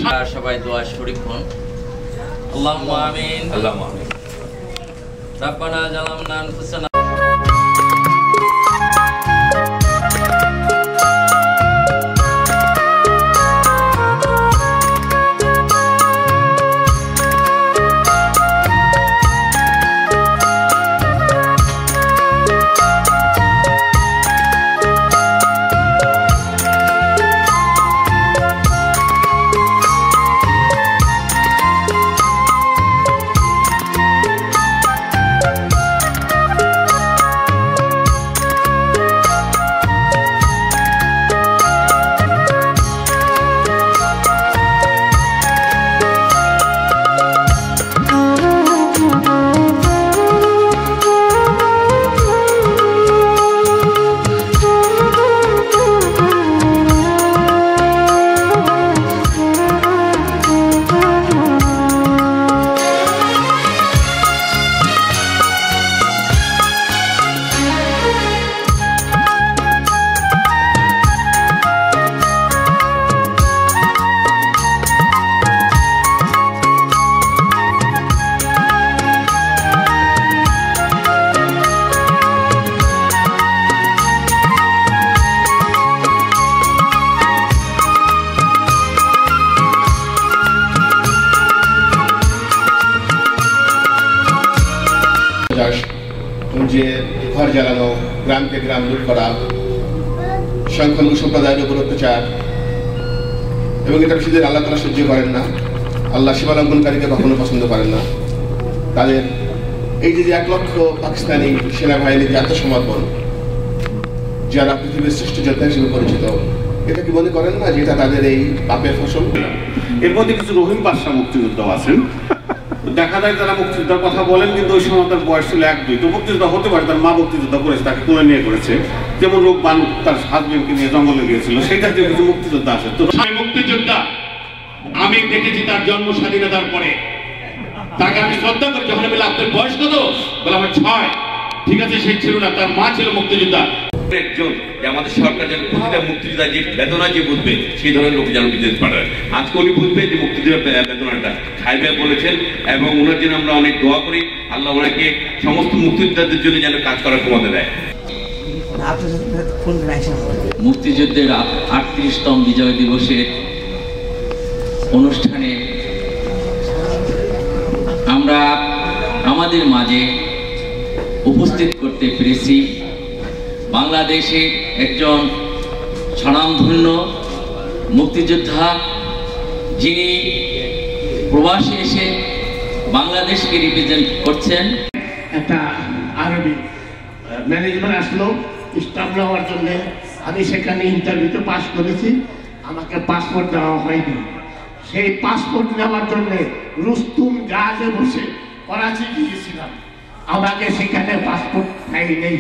সবাই দোয়া শরীক হন। আল্লাহুম্মা আমিন। আল্লাহুম্মা আমিন। রাব্বানা জালামনা আনফুসানা যে ঘর জ্বালানো, গ্রামকে গ্রাম লুট করা, সংখ্যালঘু সম্প্রদায়ের উপর অত্যাচার, এবং এটা বেশিদের আল্লাহ তাআলা সহ্য করেন না। আল্লাহ সীমা লঙ্ঘনকারীকে কখনো পছন্দ করেন না। তাদের এই যে 1 লক্ষ পাকিস্তানি সেনাবাহিনীর যে আত্মসমর্পণ, যারা পৃথিবীর শ্রেষ্ঠ যোদ্ধা হিসেবে পরিচিত, এটা কি মনে করেন না যে এটা তাদের এই পাপের ফসল? এর মধ্যে কিছু রহিম বাদশাহ মুক্তিযোদ্ধা আছেন, দেখা যায় তারা মুক্তিযোদ্ধার কথা বলেন, কিন্তু ওই সময় তার বয়স ছিল 1-2। তো মুক্তিযোদ্ধা হতে পারে তার মা মুক্তিযোদ্ধা করেছে, তাকে কোলে নিয়ে করেছে। যেমন রোগবান তার হাজবেন্ডকে নিয়ে জঙ্গলে গিয়েছিল, সেই জাতীয় কিছু মুক্তিযোদ্ধা আছে। তো মুক্তিযোদ্ধা আমি দেখেছি তার জন্ম স্বাধীনতার পরে, তাকে আমি শ্রদ্ধা করি। যখন বলে আপনার বয়স কত, বলে আমার 6। ঠিক আছে, সে ছিল না, তার মা ছিল মুক্তিযোদ্ধা। একজন যে আমাদের সরকার যেন প্রতিটা মুক্তিযোদ্ধা যে বেদনা যে বুঝবে সেই ধরনের লোক যেন বিদেশ পাঠায়। আজকে উনি বুঝবে যে মুক্তিযোদ্ধা বেদনাটা খাইবে বলেছেন, এবং ওনার জন্য আমরা অনেক দোয়া করি। আল্লাহ ওনাকে সমস্ত মুক্তিযোদ্ধাদের জন্য যেন কাজ করার ক্ষমতা দেয়। মুক্তিযুদ্ধের 38তম বিজয় দিবসের অনুষ্ঠানে আমরা আমাদের মাঝে উপস্থিত করতে পেরেছি বাংলাদেশের একজন স্বনামধন্য মুক্তিযোদ্ধা, যিনি প্রবাসে এসে বাংলাদেশকে রিপ্রেজেন্ট করছেন। একটা আরবি ম্যানেজমেন্ট আসলো স্টাফ নেওয়ার জন্য। আমি সেখানে ইন্টারভিউতে পাস করেছি, আমাকে পাসপোর্ট দেওয়া হয়নি। সেই পাসপোর্ট নেওয়ার জন্য রুস্তুম জাহাজে বসে করাচি গিয়েছিলাম, আমাকে সেখানে পাসপোর্ট নেই।